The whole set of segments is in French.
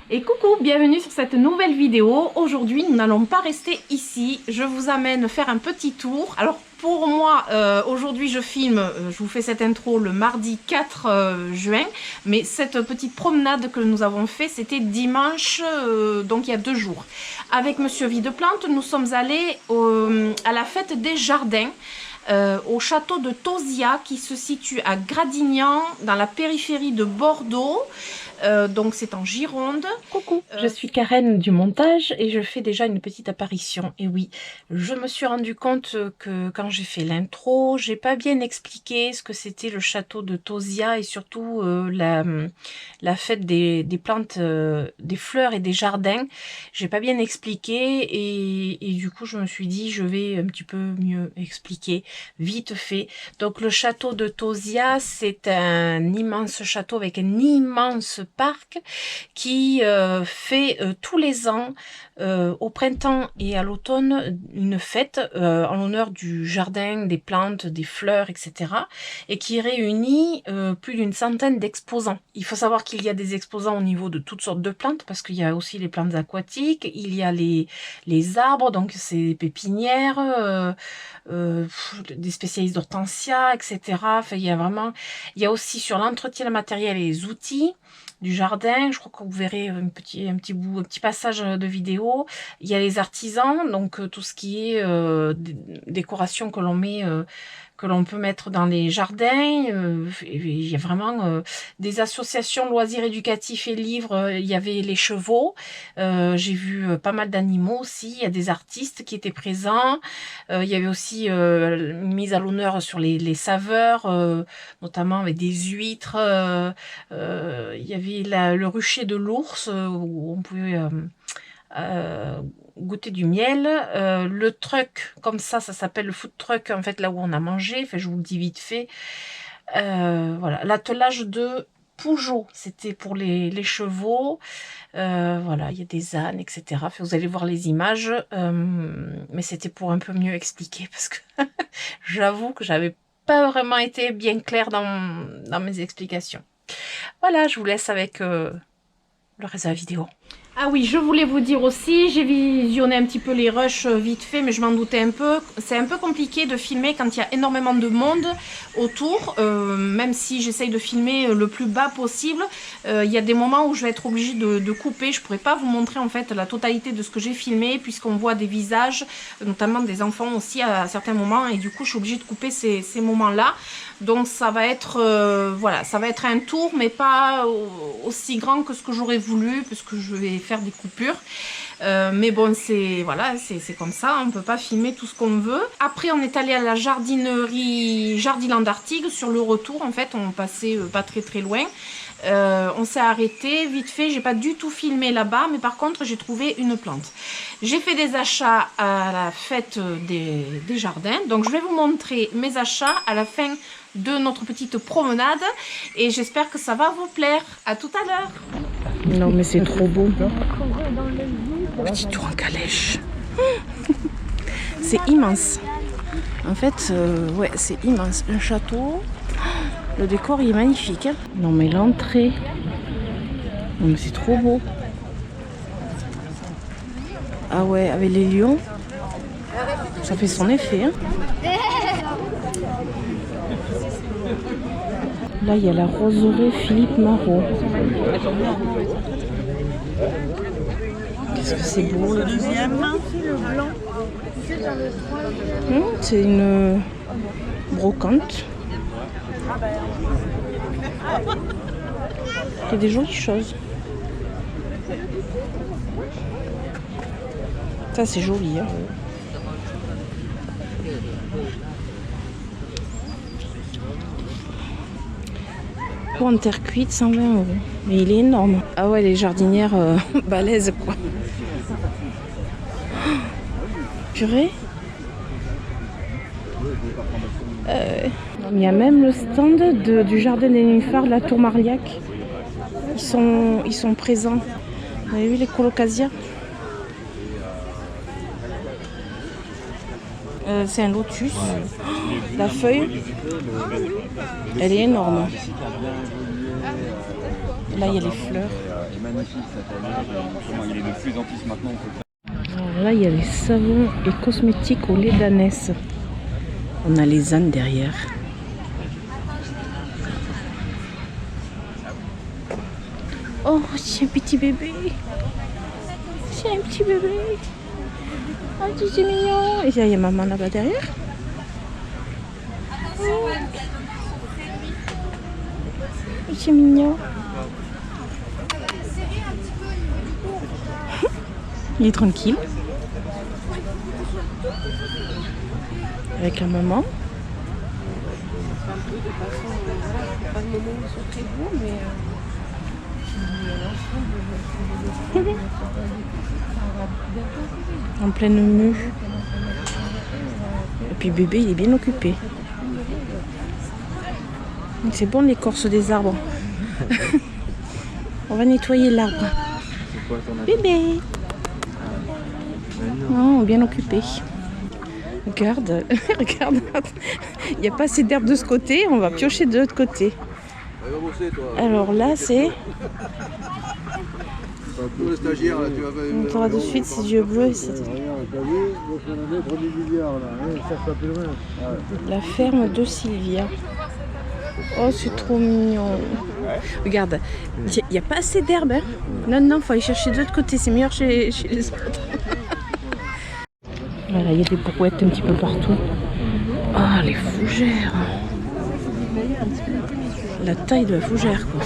Et coucou, bienvenue sur cette nouvelle vidéo. Aujourd'hui, nous n'allons pas rester ici. Je vous amène faire un petit tour. Alors pour moi, aujourd'hui je filme, je vous fais cette intro le mardi 4 juin. Mais cette petite promenade que nous avons fait, c'était dimanche, donc il y a 2 jours. Avec Monsieur Videplante, nous sommes allés à la fête des jardins. Au château de Tauziat qui se situe à Gradignan dans la périphérie de Bordeaux. Donc c'est en Gironde. Coucou, je suis Karen du montage et je fais déjà une petite apparition. Et oui, je me suis rendu compte que quand j'ai fait l'intro, j'ai pas bien expliqué ce que c'était le château de Tauziat et surtout la fête des plantes, des fleurs et des jardins. J'ai pas bien expliqué et du coup je me suis dit je vais un petit peu mieux expliquer vite fait. Donc le château de Tauziat, c'est un immense château avec un immense parc qui fait tous les ans au printemps et à l'automne une fête en l'honneur du jardin, des plantes, des fleurs, etc. et qui réunit plus d'une centaine d'exposants. Il faut savoir qu'il y a des exposants au niveau de toutes sortes de plantes parce qu'il y a aussi les plantes aquatiques, il y a les arbres, donc c'est pépinières, des spécialistes d'hortensia, etc. Enfin, il y a aussi sur l'entretien matériel et les outils du jardin. Je crois que vous verrez un petit passage de vidéo. Il y a les artisans, donc tout ce qui est décoration que l'on met, que l'on peut mettre dans les jardins. Il y a vraiment des associations loisirs éducatifs et livres. Il y avait les chevaux. J'ai vu pas mal d'animaux aussi. Il y a des artistes qui étaient présents. Il y avait aussi une mise à l'honneur sur les saveurs, notamment avec des huîtres. Il y avait le rucher de l'ours où on pouvait goûter du miel. Le truck, comme ça s'appelle le food truck, en fait, là où on a mangé. Enfin, je vous le dis vite fait. Voilà, l'attelage de Pougeot, c'était pour les chevaux. Voilà, il y a des ânes, etc. Enfin, vous allez voir les images. Mais c'était pour un peu mieux expliquer parce que j'avoue que j'avais pas vraiment été bien claire dans mes explications. Voilà, je vous laisse avec le reste de la vidéo. Ah oui, je voulais vous dire aussi, j'ai visionné un petit peu les rushs vite fait, mais je m'en doutais un peu. C'est un peu compliqué de filmer quand il y a énormément de monde autour, même si j'essaye de filmer le plus bas possible. Il y a des moments où je vais être obligée de couper. Je pourrais pas vous montrer en fait la totalité de ce que j'ai filmé, puisqu'on voit des visages, notamment des enfants aussi à certains moments, et du coup je suis obligée de couper ces moments-là. Donc ça va être voilà, ça va être un tour, mais pas aussi grand que ce que j'aurais voulu, parce que je vais faire des coupures. Mais bon, c'est voilà, c'est comme ça, on peut pas filmer tout ce qu'on veut. Après, on est allé à la jardinerie Jardiland d'Artigues. Sur le retour, en fait, on passait pas très loin. On s'est arrêté vite fait, j'ai pas du tout filmé là-bas, mais par contre j'ai trouvé une plante. J'ai fait des achats à la fête des jardins, donc je vais vous montrer mes achats à la fin de notre petite promenade et j'espère que ça va vous plaire. À tout à l'heure. Non mais c'est trop beau. Petit tour en calèche. C'est immense. En fait, ouais, c'est immense. Un château. Le décor il est magnifique. Hein. Non mais l'entrée. Non mais c'est trop beau. Ah ouais, avec les lions. Ça fait son effet. Hein. Là il y a la roseraie Philippe Marot. Qu'est-ce que c'est beau. Le deuxième. C'est une brocante. Il y a des jolies choses. Ça c'est joli. Hein. Pot en terre cuite, 120 €. Mais il est énorme. Ah ouais, les jardinières balèzes quoi. Purée. Il y a même le stand du jardin des nénuphars de la Tour Marliac. Ils sont présents. Vous avez vu les colocasias? C'est un lotus. La feuille, elle est énorme. Là, il y a les fleurs. magnifique cette année. Il est de plus en plus maintenant. Alors là, il y a les savons et cosmétiques au lait d'ânesse. On a les ânes derrière. Oh, c'est un petit bébé. C'est un petit bébé. Oh, c'est mignon. Et il y a maman là-bas derrière. Oh. C'est mignon. Il est tranquille. Avec la maman. Pas de moment où ils sont très beaux, mais... En pleine mue. Et puis bébé il est bien occupé. C'est bon l'écorce des arbres. On va nettoyer l'arbre. Bébé. Oh, bien occupé. Regarde, regarde. Il n'y a pas assez d'herbe de ce côté, on va piocher de l'autre côté. Alors là c'est... On saura de suite si Dieu veut. La ferme de Sylvia. Oh, c'est trop mignon. Regarde, il n'y a pas assez d'herbe. Hein. Non, non, il faut aller chercher de l'autre côté. C'est meilleur chez les autres. Voilà, il y a des brouettes un petit peu partout. Ah, les fougères. La taille de la fougère, quoi.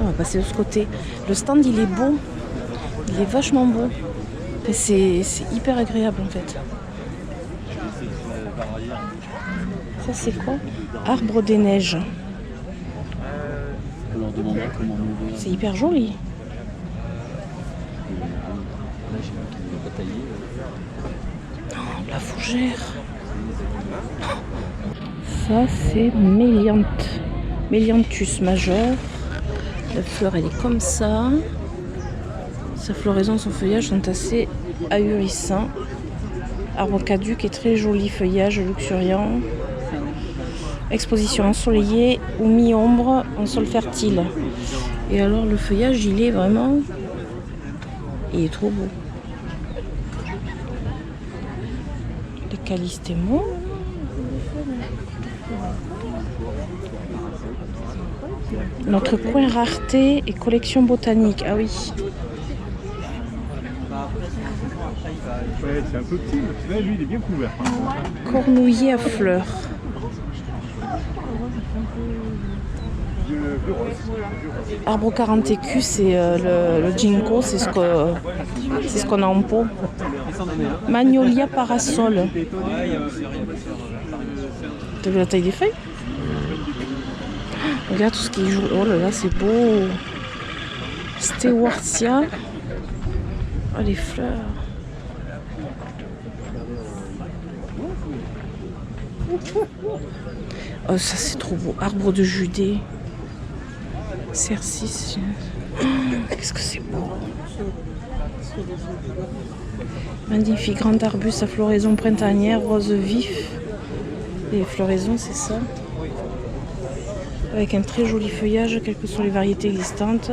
On va passer de ce côté. Le stand, il est beau. Il est vachement beau. C'est hyper agréable, en fait. Ça, c'est quoi? Arbre des neiges. C'est hyper joli. Oh, la fougère. Ça, c'est Mélianthus majeur. La fleur, elle est comme ça. Sa floraison, son feuillage sont assez ahurissants. Arbre caduc et très joli feuillage luxuriant. Exposition ensoleillée ou mi-ombre en sol fertile. Et alors le feuillage, il est vraiment... Il est trop beau. Les calystémons. Notre coin rareté et collection botanique. Ah oui. Ouais, c'est un peu petit, mais lui il est bien couvert. Cornouiller à fleurs. Arbre carantécus, c'est le ginkgo, c'est ce qu'on a en pot. Magnolia parasol. T'as vu la taille des feuilles? Regarde tout ce qui joue. Oh là là, c'est beau. Stewartia. Oh, les fleurs. Oh, ça c'est trop beau. Arbre de Judée. Cercis. Oh, qu'est-ce que c'est beau. Magnifique grand arbuste à floraison printanière, rose vif. Les floraisons, c'est ça. Avec un très joli feuillage, quelles que soient les variétés existantes.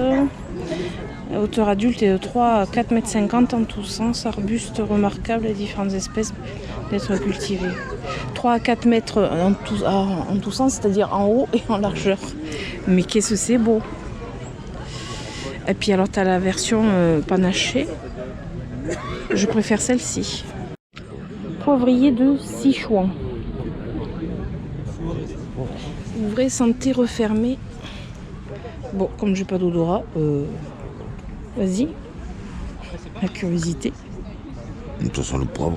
La hauteur adulte est de 3 à 4,50 m en tous sens. Arbuste remarquable et différentes espèces d'être cultivées. 3 à 4 mètres en tous sens, c'est-à-dire en haut et en largeur. Mais qu'est-ce que c'est beau! Et puis alors tu as la version panachée. Je préfère celle-ci. Poivrier de Sichuan. Ouvrez, santé, refermé. Bon, comme j'ai pas d'odorat, vas-y. La curiosité. De toute façon, le poivre,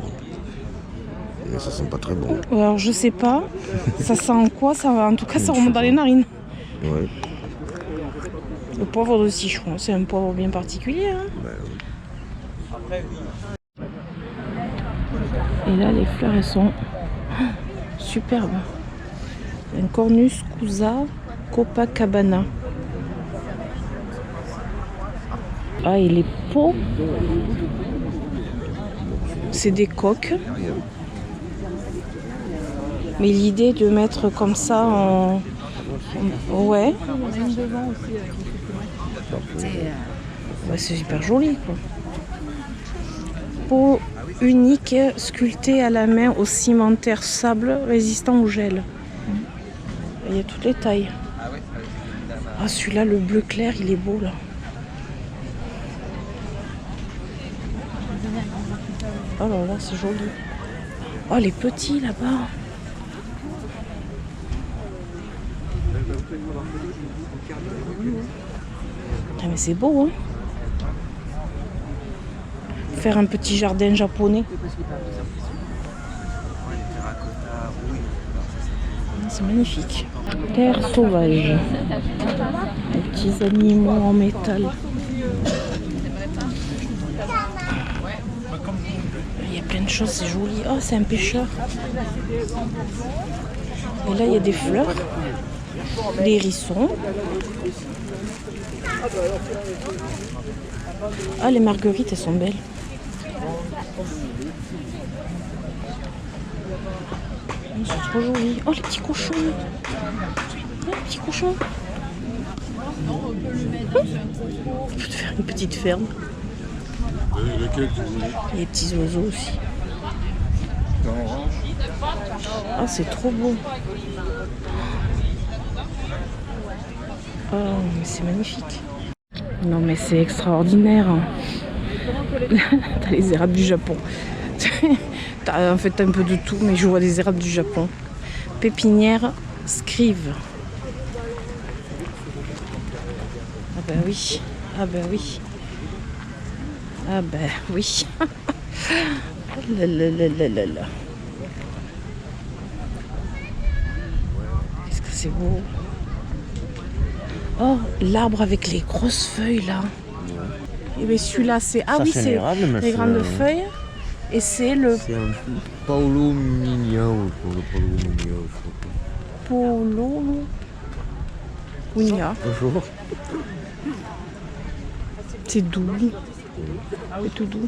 mais ça sent pas très bon. Alors je sais pas, ça sent quoi ça, en tout cas ça remonte dans les narines. Ouais. Le poivre de Sichuan, c'est un poivre bien particulier. Hein. Ben, et là les fleurs elles sont superbes. Un Cornus Cusa Copacabana. Ah, et les pots, c'est des coques. Mais l'idée de mettre comme ça en... Ouais. Ouais, c'est super joli, quoi. Peau unique, sculptée à la main au cimenteur sable, résistant au gel. Il y a toutes les tailles. Ah, celui-là, le bleu clair, il est beau, là. Oh là là, c'est joli. Oh, les petits, là-bas. Ah, mais c'est beau, hein. Faire un petit jardin japonais. C'est magnifique. Terre sauvage. Des petits animaux en métal. Il y a plein de choses, c'est joli. Oh, c'est un pêcheur. Et là, il y a des fleurs. Des hérissons. Ah, les marguerites, elles sont belles. C'est trop joli. Oh, les petits cochons. Oh, les petits cochons. Je peux te faire une petite ferme. Et les petits oiseaux aussi. Ah, c'est trop beau. Oh, mais c'est magnifique. Non, mais c'est extraordinaire. T'as les érables du Japon. T'as en fait un peu de tout, mais je vois des érables du Japon. Pépinière Scrive. Ah bah oui. Ah bah oui. Ah bah oui. Là, là, là, là, là, là. Qu'est-ce que c'est beau. Oh, l'arbre avec les grosses feuilles là. Et bien celui-là c'est... Ah ça, oui, c'est les grandes feuilles. Et c'est le... C'est un Paolo Mignao. Paolo Migna. Bonjour. C'est doux. C'est tout doux.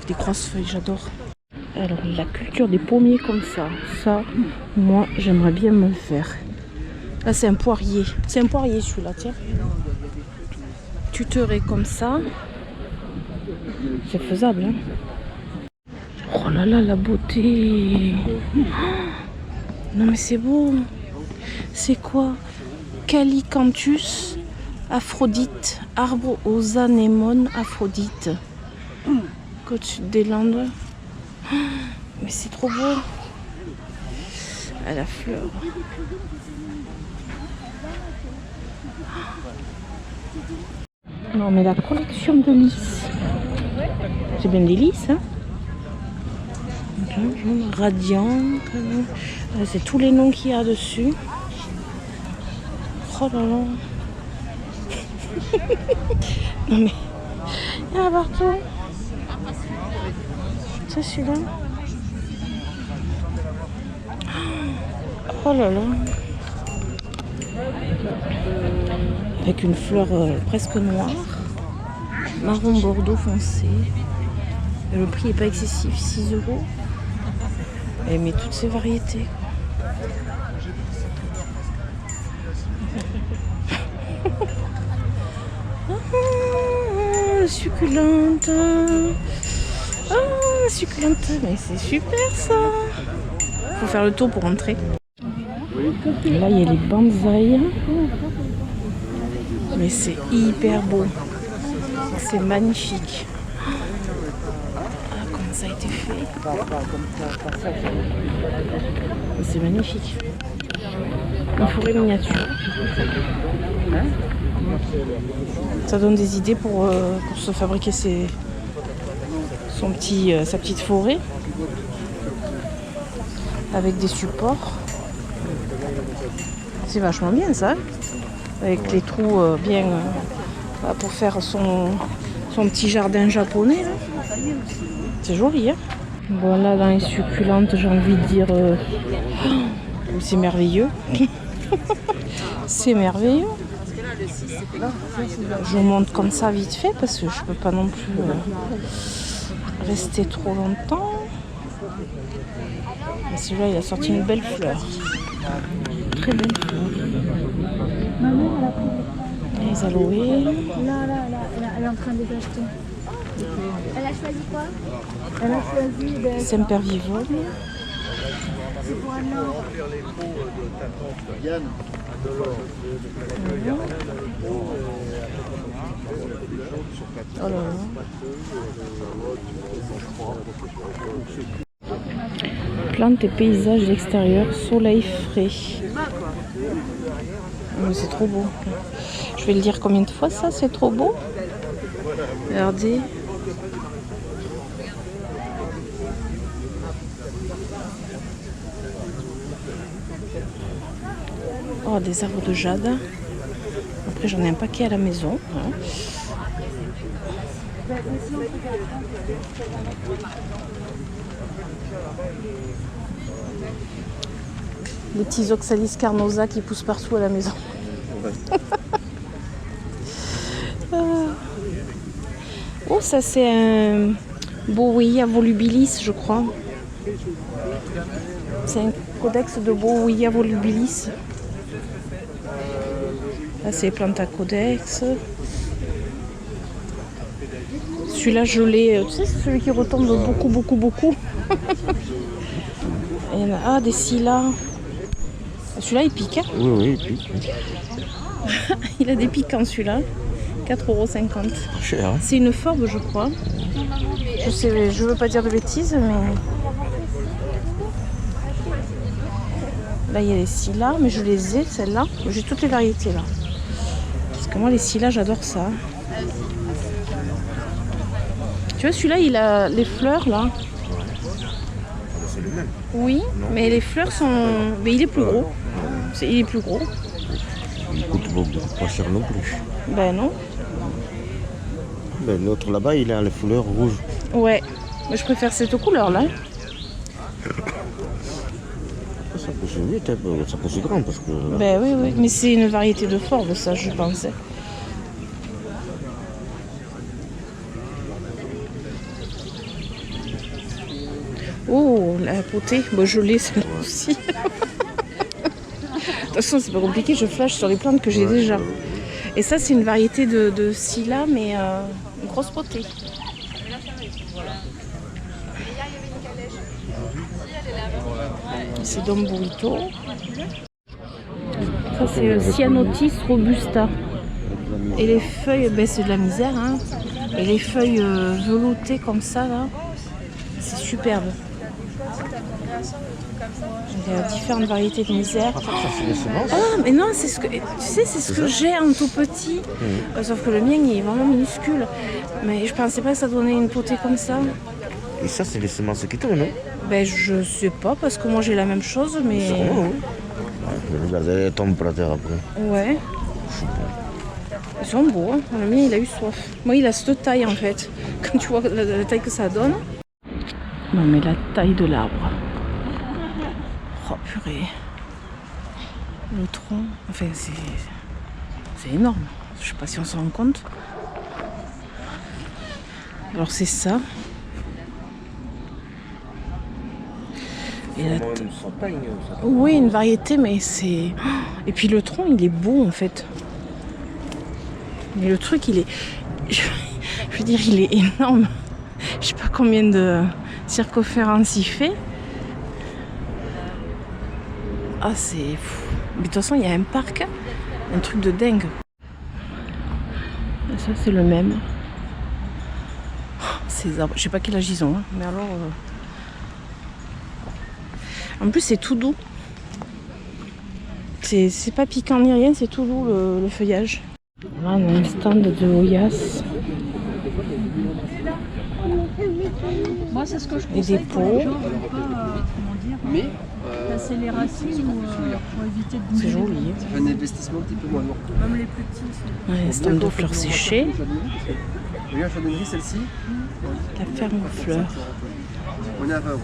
Des grosses feuilles, j'adore. Alors la culture des pommiers comme ça, moi j'aimerais bien me le faire. Là c'est un poirier. C'est un poirier celui-là, tiens. Tuterais comme ça. C'est faisable, hein. Oh là là, la beauté. Non mais c'est beau. C'est quoi? Calicanthus Aphrodite. Arbre aux anémones Aphrodite. Côte sud des Landes. Mais c'est trop beau. À la fleur. Non mais la collection de lys. C'est bien des lys, hein. Radiant. C'est tous les noms qu'il y a dessus. Oh là là. Non mais il y en a partout. C'est celui-là. Oh là là. Avec une fleur presque noire. Marron bordeaux foncé. Et le prix n'est pas excessif, 6 €. Et mais toutes ces variétés. Succulente. Ah, succulente. Mais c'est super ça. Faut faire le tour pour entrer. Et là, il y a les bonsaïs. Mais c'est hyper beau. C'est magnifique. Ah, comment ça a été fait. C'est magnifique. Une forêt miniature. Ça donne des idées pour se fabriquer sa petite forêt. Avec des supports. C'est vachement bien ça. Avec les trous bien pour faire son petit jardin japonais. C'est joli, hein. Voilà, dans les succulentes, j'ai envie de dire c'est merveilleux. C'est merveilleux. Je vous montre comme ça vite fait parce que je peux pas non plus rester trop longtemps. Et celui-là, il a sorti une belle fleur. Très belle fleur. Et les aloés. Là, elle est en train de les acheter. Elle a choisi quoi? Elle a choisi Sempervivum. c'est pour un or. Oh là là. Plantes et paysages d'extérieur, soleil frais. Oh, c'est trop beau. Je vais le dire combien de fois ça, c'est trop beau. Regardez. Oh, des arbres de jade. Après, j'en ai un paquet à la maison. Hein. Les petits Oxalis carnosa qui poussent partout à la maison. Oh, ça c'est un Bowia volubilis, je crois. C'est un codex de Bowia volubilis. Là, c'est Plantacodex. Celui-là, je l'ai. Tu sais, c'est celui qui retombe beaucoup. Et il y en a, ah, des Scylla. Celui-là, il pique. Hein. Oui, il pique. Il a des piquants, celui-là. 4,50 €. Cher, hein? C'est une forbe, je crois. Je sais, je veux pas dire de bêtises, mais. Là, il y a les Scylla, mais je les ai, celles-là. J'ai toutes les variétés, là. Parce que moi, les Scylla, j'adore ça. Tu vois, celui-là, il a les fleurs, là. C'est le même. Oui, mais les fleurs sont... Mais il est plus gros. Il est plus gros. Il coûte pas cher non plus. Ben non. Mais l'autre là-bas, il a les fleurs rouges. Ouais, mais je préfère cette couleur-là. Ça peut se vite, ça peut se grand parce que... Ben oui, mais c'est une variété de forbe, ça, je pensais. Oh, la potée, bon, je l'ai celle-là aussi. De toute façon, c'est pas compliqué, je flash sur les plantes que j'ai déjà. Et ça, c'est une variété de Scylla, mais une grosse potée. C'est Dom Burrito. Ça, c'est Cyanotis robusta. Et les feuilles, ben, c'est de la misère. Hein. Et les feuilles veloutées comme ça, là, c'est superbe. Il y a différentes variétés de misère. Ça, c'est des semences. Ah, mais non, c'est ce que tu sais, c'est ce que j'ai en tout petit. Sauf que le mien, il est vraiment minuscule. Mais je pensais pas que ça donnait une potée comme ça. Et ça, c'est les semences qui tournent, non? Ben, je sais pas, parce que moi j'ai la même chose, mais. Sûrement, oui. Regardez, elles tombent par terre après. Ouais. Ils sont beaux, hein. Le mien, il a eu soif. Moi, il a cette taille en fait. Quand tu vois la taille que ça donne. Non, mais la taille de l'arbre. Oh purée. Le tronc. Enfin, c'est énorme. Je sais pas si on s'en rend compte. Alors, c'est ça. Et la oui, une variété, mais c'est. Et puis le tronc, il est beau en fait. Mais le truc, il est. Je veux dire, il est énorme. Je sais pas combien de circonférence il fait. Ah, c'est fou. Mais de toute façon, il y a un parc, un truc de dingue. Et ça, c'est le même. Ces arbres, je sais pas quel âge ils ont, hein, mais alors. En plus, c'est tout doux. C'est pas piquant ni rien, c'est tout doux le feuillage. Là, on a un stand de Oyas. Moi, c'est ce que je Et des pots. Casser les racines ou pour éviter de bouger. C'est joli. C'est un investissement un petit peu moins lourd. Même les petits. Ouais, un stand de fleurs séchées. Regarde, chardonnay, celle-ci. La ferme aux fleurs. On est à 20 €.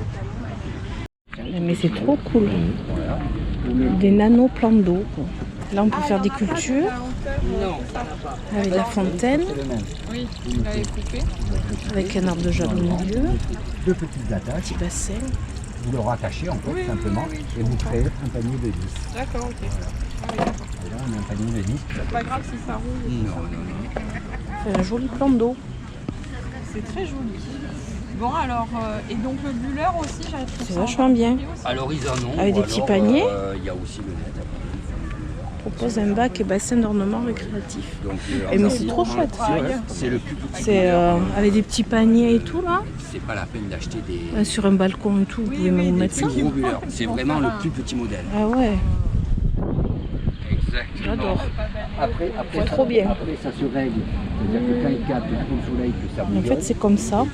Mais c'est trop cool. Des nano plans d'eau. Là, on peut faire des cultures. Avec la fontaine. Oui, vous l'avez coupé. Avec un arbre de jade au milieu. Deux petites attaches, Petit bassin. vous le rattachez en fait simplement et vous créez un panier de 10. D'accord, ok. Et là, on a un panier de 10. C'est pas grave si ça roule. C'est un joli plan d'eau. C'est très joli. Bon alors, et donc le buller aussi, j'avais trouvé C'est ça vachement en bien. vidéo aussi. Alors ils en ont. Avec des ou petits alors, paniers. Il y a aussi le net. Propose un bac et bassin d'ornement récréatif. Donc, Et mais c'est trop chouette. C'est le plus petit. C'est avec des petits paniers et tout là. C'est pas la peine d'acheter des Sur un balcon et tout, vous pouvez même vous mettre ça. gros bullers. C'est vraiment le plus petit modèle. Ah ouais, Exactement. j'adore. Après, C'est trop bien. Après, ça se règle. C'est-à-dire que quand il capte le soleil, que ça En bouillonne, fait, c'est comme ça. ou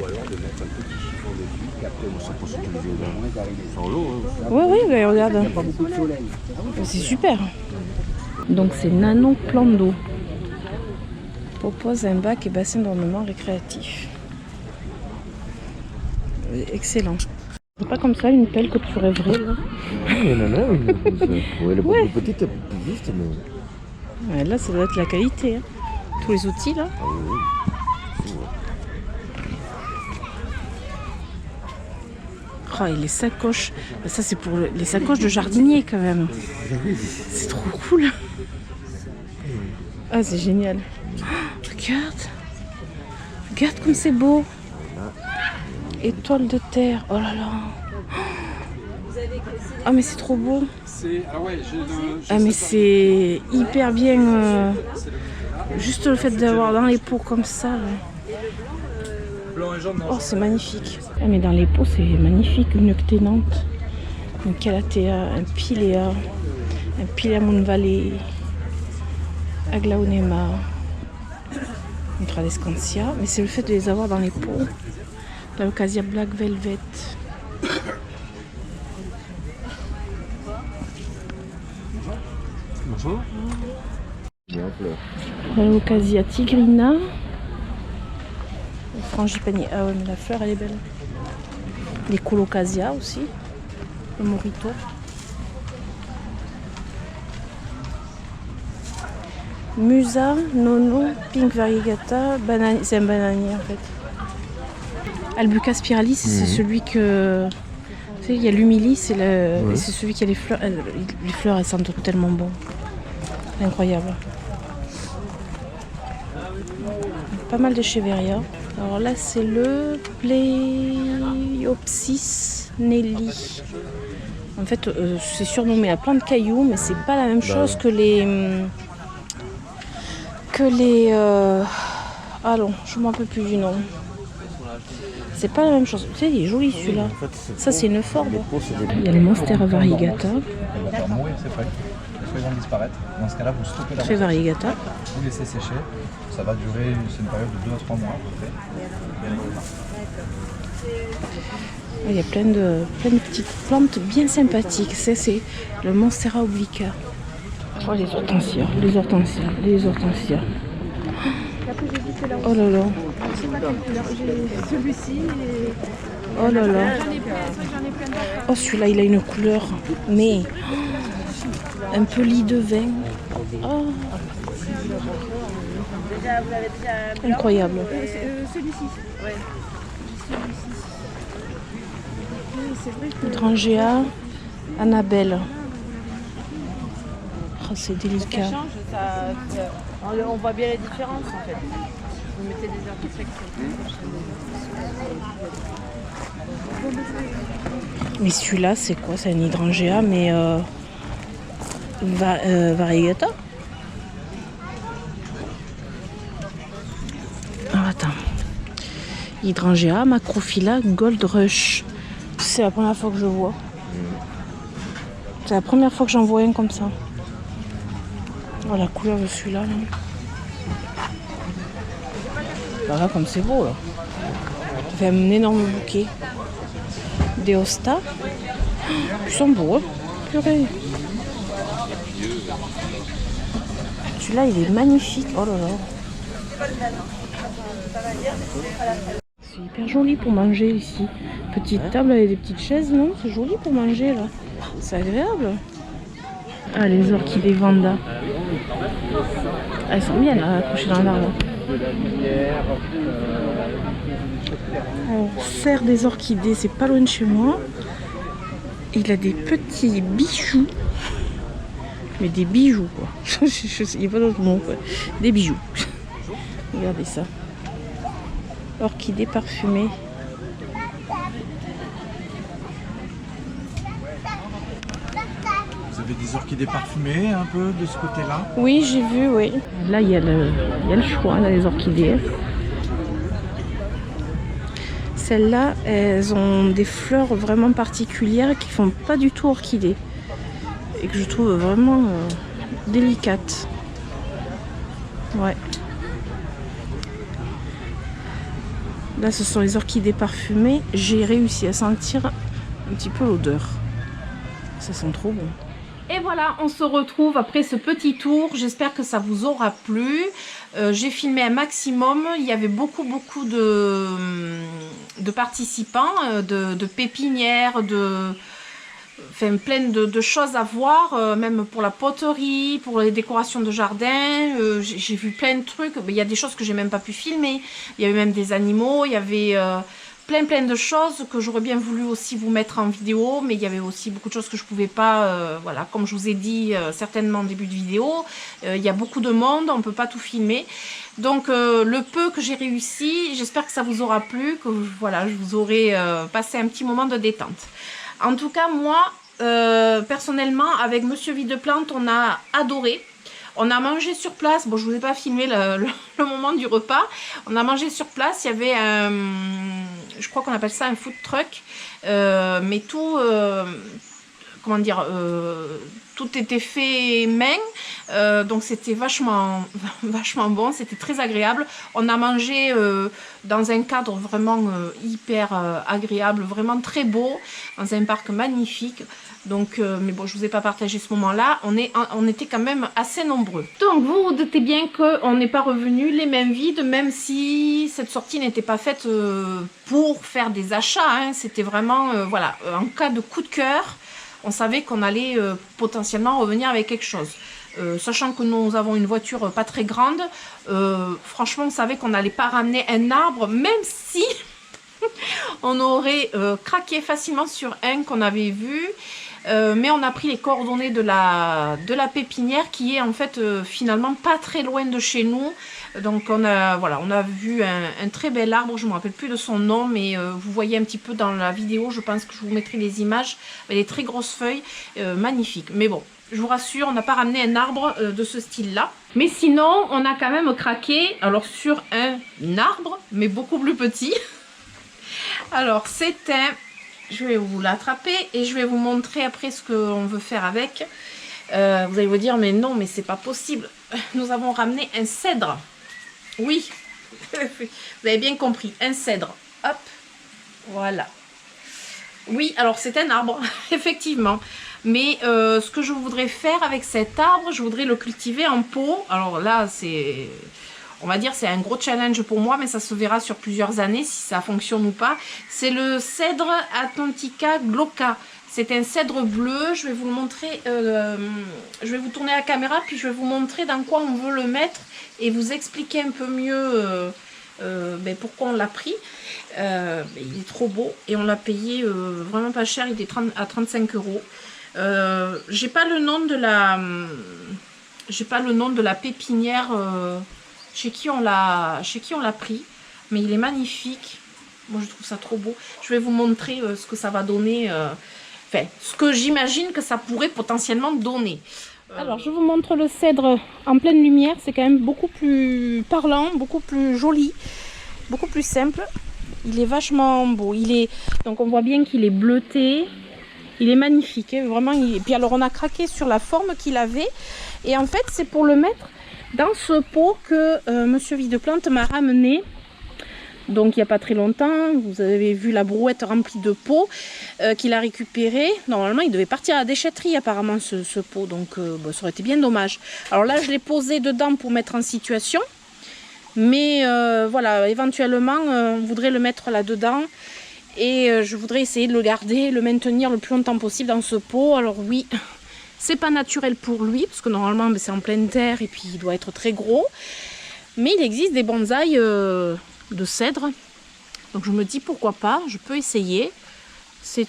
alors de mettre un petit chiffon dessus, qu'après on se pose au moins d'arriver sur l'eau. Oui, oui, mais regarde. Il n'y a pas beaucoup de soleil. C'est super. Donc c'est Nano Plan d'eau. Propose un bac et bassin d'ornement récréatif. Excellent. C'est pas comme ça une pelle que tu rêverais là. Il y en a une. Elle est beaucoup plus petite, plus juste, mais. Ouais, là, ça doit être la qualité. Hein. Tous les outils là. Ah oui, oui. Oh, et les sacoches. Ça, c'est pour les sacoches de jardinier quand même. C'est trop cool. Ah, c'est génial. Oh, regarde. Regarde comme c'est beau. Étoile de terre. Oh là là. Ah, mais c'est trop beau. Ah, mais c'est hyper bien. Juste le fait d'avoir dans les pots comme ça. Là. Oh, c'est magnifique. Ah, mais dans les pots, c'est magnifique. Une cténante, une calathea, un pilea monvallei, aglaonema, une tradescantia. Mais c'est le fait de les avoir dans les pots. La Leucasia Black Velvet. Bonjour. La Leucasia Tigrina. Le frangipanier. Ah ouais, mais la fleur, elle est belle. Les Colocasia aussi. Le Morito. Musa, Nono, Pink Variegata. C'est un bananier en fait. Albuca spiralis, c'est celui que... Tu sais, il y a l'humilis, c'est celui qui a les fleurs. Les fleurs, elles sentent tellement bon. Incroyable. Pas mal d'Echeveria. Alors là, c'est le Pleiopsis nelly. En fait, c'est surnommé la plante caillou, mais c'est pas la même chose que les... Ah non, je ne m'en rappelle plus du nom. C'est pas la même chose. Tu sais, il est joli celui-là. Ça, c'est une forme. Il y a le Monstera variegata. On va faire mourir ces feuilles. Les feuilles vont disparaître. Dans ce cas-là, vous stoppez la Très variegata. vous laissez sécher. Ça va durer, c'est une période de 2 à 3 mois à peu près. Il y a plein de petites plantes bien sympathiques. Ça, c'est le Monstera obliqua. Oh, les hortensias, les hortensias, les hortensias. Oh là là. Celui-ci et... Oh là là. Oh, celui-là, il a une couleur, mais un peu lit de vin. Oh. Incroyable. Celui-ci. Ouais. Hydrangea, Annabelle. Oh, c'est délicat. On voit bien les différences en fait. Vous mettez des herbes secs. Mais celui-là, c'est quoi? C'est un hydrangea, mais variegata. Ah, attends. Hydrangea, Macrophylla, Gold Rush. C'est la première fois que je vois. C'est la première fois que j'en vois un comme ça. Oh, la couleur de celui-là. Là. Voilà comme c'est beau là. Ça fait un énorme bouquet. Des hostas. Ils sont beaux, hein. Purée. Celui-là, il est magnifique. Oh là là. C'est hyper joli pour manger ici. Petite table avec des petites chaises, non? C'est joli pour manger là. C'est agréable. Ah, les orchidées Vanda. Elles sont bien là, accrochées dans l'arbre. Alors, serre des orchidées, c'est pas loin de chez moi. Il a des petits bijoux. Mais des bijoux quoi. Il n'y a pas d'autre mot quoi. Des bijoux. Regardez ça. Orchidées parfumées. Vous avez des orchidées parfumées un peu de ce côté-là? Oui, j'ai vu, oui. Là, il y a le choix, là, les orchidées. Celles-là, elles ont des fleurs vraiment particulières qui font pas du tout orchidées. Et que je trouve vraiment délicates. Ouais. Là, ce sont les orchidées parfumées. J'ai réussi à sentir un petit peu l'odeur. Ça sent trop bon. Et voilà, on se retrouve après ce petit tour. J'espère que ça vous aura plu. J'ai filmé un maximum. Il y avait beaucoup de participants, de pépinières, enfin, plein de choses à voir, même pour la poterie, pour les décorations de jardin. J'ai vu plein de trucs. Il y a des choses que j'ai même pas pu filmer. Il y avait même des animaux, il y avait plein de choses que j'aurais bien voulu aussi vous mettre en vidéo, mais il y avait aussi beaucoup de choses que je pouvais pas, voilà, comme je vous ai dit certainement en début de vidéo, il y a beaucoup de monde, on peut pas tout filmer. Donc le peu que j'ai réussi, j'espère que ça vous aura plu, que voilà, je vous aurai passé un petit moment de détente. En tout cas, moi, personnellement, avec Monsieur Videplante, on a adoré. On a mangé sur place. Bon, je ne vous ai pas filmé le moment du repas. On a mangé sur place. Il y avait un... Je crois qu'on appelle ça un food truck. Mais tout... comment dire, tout était fait main, donc c'était vachement bon, c'était très agréable. On a mangé dans un cadre vraiment hyper agréable, vraiment très beau, dans un parc magnifique. Donc, mais bon, je vous ai pas partagé ce moment-là. On était quand même assez nombreux. Donc, vous vous doutez bien qu'on n'est pas revenu les mains vides, même si cette sortie n'était pas faite pour faire des achats. Hein. C'était vraiment, voilà, en cas de coup de cœur. On savait qu'on allait potentiellement revenir avec quelque chose. Sachant que nous avons une voiture pas très grande, franchement, on savait qu'on n'allait pas ramener un arbre, même si on aurait craqué facilement sur un qu'on avait vu. Mais on a pris les coordonnées de la pépinière qui est en fait finalement pas très loin de chez nous. Donc voilà, on a vu un très bel arbre, je ne me rappelle plus de son nom, mais vous voyez un petit peu dans la vidéo, je pense que je vous mettrai les images, avec des très grosses feuilles, magnifiques. Mais bon, je vous rassure, on n'a pas ramené un arbre de ce style-là. Mais sinon, on a quand même craqué, alors sur un arbre, mais beaucoup plus petit. Alors c'est je vais vous l'attraper et je vais vous montrer après ce qu'on veut faire avec. Vous allez vous dire, mais non, mais c'est pas possible. Nous avons ramené un cèdre. Oui, vous avez bien compris, un cèdre. Hop, voilà. Oui, alors c'est un arbre, effectivement. Mais ce que je voudrais faire avec cet arbre, je voudrais le cultiver en pot. Alors là, c'est... On va dire c'est un gros challenge pour moi, mais ça se verra sur plusieurs années si ça fonctionne ou pas. C'est le cèdre Atlantica glauca. C'est un cèdre bleu. Je vais vous le montrer. Je vais vous tourner la caméra, puis je vais vous montrer dans quoi on veut le mettre et vous expliquer un peu mieux pourquoi on l'a pris. Il est trop beau et on l'a payé vraiment pas cher. Il est à 35 €. J'ai pas le nom de la pépinière. Chez qui on l'a pris, mais il est magnifique. Moi je trouve ça trop beau. Je vais vous montrer ce que ça va donner, enfin ce que j'imagine que ça pourrait potentiellement donner. Alors je vous montre le cèdre en pleine lumière, c'est quand même beaucoup plus parlant, beaucoup plus joli, beaucoup plus simple. Il est vachement beau, donc on voit bien qu'il est bleuté, il est magnifique, hein, vraiment. Et puis alors on a craqué sur la forme qu'il avait, et en fait c'est pour le mettre dans ce pot que Monsieur Videplante m'a ramené, donc il n'y a pas très longtemps. Vous avez vu la brouette remplie de pots qu'il a récupéré. Normalement il devait partir à la déchetterie apparemment ce pot, donc ça aurait été bien dommage. Alors là je l'ai posé dedans pour mettre en situation, mais voilà, éventuellement on voudrait le mettre là dedans, et je voudrais essayer de le garder, le maintenir le plus longtemps possible dans ce pot. Alors oui, c'est pas naturel pour lui, parce que normalement c'est en pleine terre et puis il doit être très gros. Mais il existe des bonsaïs de cèdre. Donc je me dis pourquoi pas, je peux essayer. C'est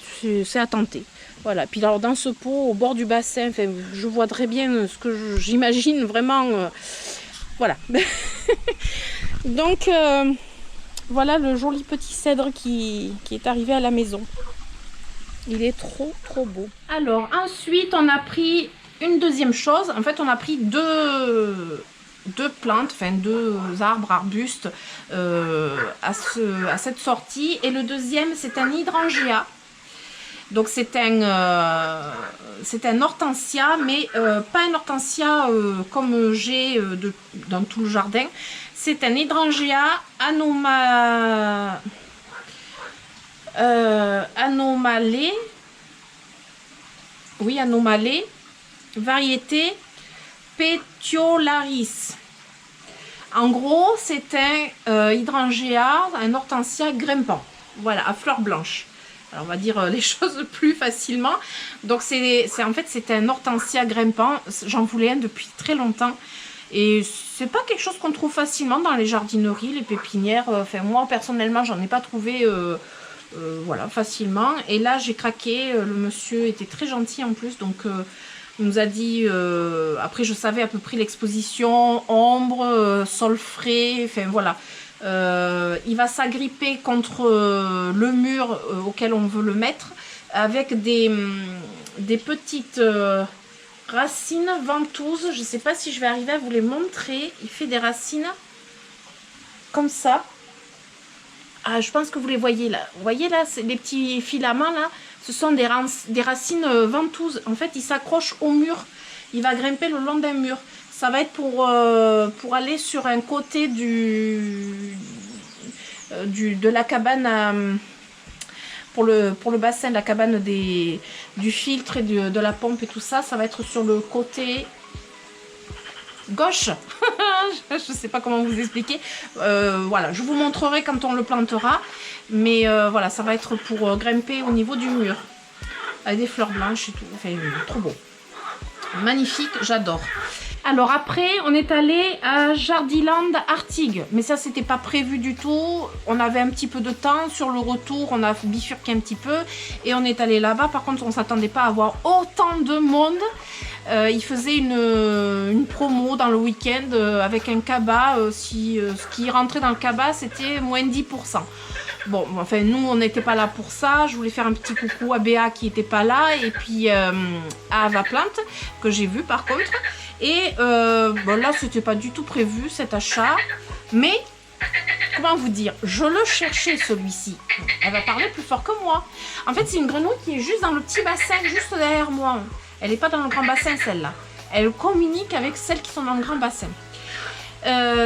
à tenter. Voilà, puis alors dans ce pot, au bord du bassin, enfin, je vois très bien ce que j'imagine vraiment. Voilà. Donc, voilà le joli petit cèdre qui est arrivé à la maison. Il est trop beau. Alors, ensuite, on a pris une deuxième chose. En fait, on a pris deux plantes, enfin 2 arbres, arbustes à cette sortie. Et le deuxième, c'est un hydrangea. Donc c'est un hortensia, mais pas un hortensia comme j'ai dans tout le jardin. C'est un hydrangea anomalé. Oui, anomalé. Variété Petiolaris. En gros, c'est un hydrangea, un hortensia grimpant. Voilà, à fleurs blanches. Alors, on va dire les choses plus facilement. Donc, en fait, c'est un hortensia grimpant. J'en voulais un depuis très longtemps. Et c'est pas quelque chose qu'on trouve facilement dans les jardineries, les pépinières. Enfin, moi, personnellement, j'en ai pas trouvé voilà, facilement. Et là, j'ai craqué. Le monsieur était très gentil en plus. Donc, il nous a dit... après, je savais à peu près l'exposition, ombre, sol frais. Enfin, voilà. Il va s'agripper contre le mur auquel on veut le mettre avec des petites racines ventouses. Je ne sais pas si je vais arriver à vous les montrer. Il fait des racines comme ça. Ah, je pense que vous les voyez là. Vous voyez là, les petits filaments là, ce sont des racines ventouses. En fait, il s'accroche au mur. Il va grimper le long d'un mur. Ça va être pour aller sur un côté de la cabane pour le bassin de la cabane du filtre et de la pompe et tout ça. Ça va être sur le côté gauche. Je ne sais pas comment vous expliquer. Voilà, je vous montrerai quand on le plantera. Mais voilà, ça va être pour grimper au niveau du mur. Avec des fleurs blanches et tout. Enfin, trop beau. Magnifique, j'adore. Alors après, on est allé à Jardiland Artigues, mais ça c'était pas prévu du tout. On avait un petit peu de temps, sur le retour on a bifurqué un petit peu et on est allé là-bas. Par contre on s'attendait pas à avoir autant de monde. Il faisait une promo dans le week-end avec un cabas. Ce qui rentrait dans le cabas c'était moins 10%. Bon, enfin nous on n'était pas là pour ça. Je voulais faire un petit coucou à Béa qui n'était pas là et puis à Ava Plante que j'ai vu par contre. Et bon, là, c'était pas du tout prévu cet achat. Mais, comment vous dire, je le cherchais celui-ci. Elle va parler plus fort que moi. En fait, c'est une grenouille qui est juste dans le petit bassin, juste derrière moi. Elle n'est pas dans le grand bassin, celle-là. Elle communique avec celles qui sont dans le grand bassin.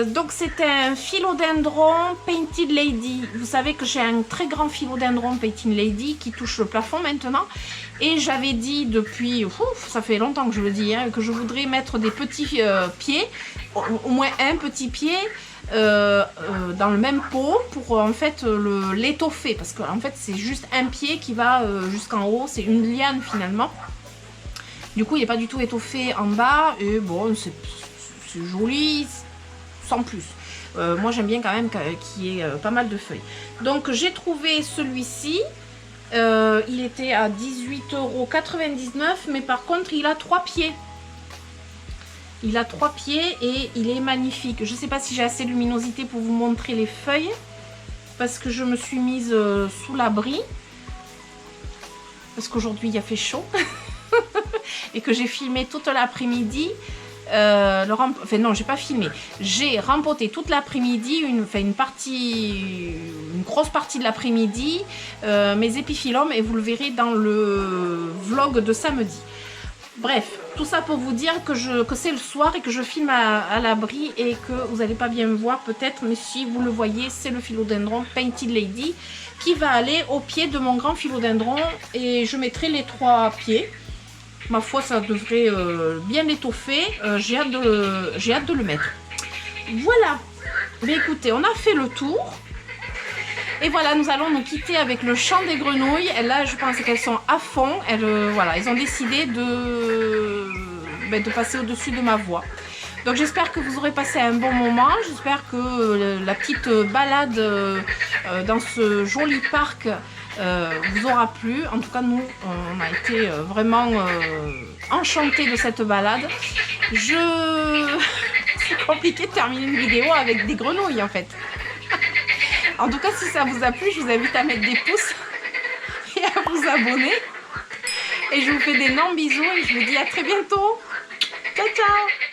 Donc, c'est un philodendron Painted Lady. Vous savez que j'ai un très grand philodendron Painted Lady qui touche le plafond maintenant. Et j'avais dit depuis, ça fait longtemps que je le dis, hein, que je voudrais mettre des petits pieds, au moins un petit pied dans le même pot pour en fait l'étoffer. Parce qu'en fait c'est juste un pied qui va jusqu'en haut, c'est une liane finalement. Du coup il n'est pas du tout étoffé en bas et bon c'est joli sans plus. Moi j'aime bien quand même qu'il y ait pas mal de feuilles. Donc j'ai trouvé celui-ci. Il était à 18,99 €, mais par contre il a 3 pieds. Il a 3 pieds et il est magnifique. Je ne sais pas si j'ai assez de luminosité pour vous montrer les feuilles, parce que je me suis mise sous l'abri, parce qu'aujourd'hui il a fait chaud et que j'ai filmé toute l'après-midi. Enfin non, j'ai pas filmé. J'ai rempoté toute l'après-midi, une grosse partie de l'après-midi, mes épiphyllums, et vous le verrez dans le vlog de samedi. Bref, tout ça pour vous dire que c'est le soir et que je filme à l'abri et que vous n'allez pas bien me voir peut-être, mais si vous le voyez, c'est le philodendron Painted Lady qui va aller au pied de mon grand philodendron et je mettrai les 3 pieds. Ma foi, ça devrait bien l'étoffer. J'ai hâte de le mettre. Voilà. Mais écoutez, on a fait le tour. Et voilà, nous allons nous quitter avec le chant des grenouilles. Et là, je pense qu'elles sont à fond. Voilà, elles ont décidé de passer au-dessus de ma voix. Donc j'espère que vous aurez passé un bon moment. J'espère que la petite balade dans ce joli parc vous aura plu. En tout cas, nous, on a été vraiment enchantés de cette balade. C'est compliqué de terminer une vidéo avec des grenouilles en fait. En tout cas, si ça vous a plu, je vous invite à mettre des pouces et à vous abonner. Et je vous fais d'énormes bisous et je vous dis à très bientôt. Ciao, ciao!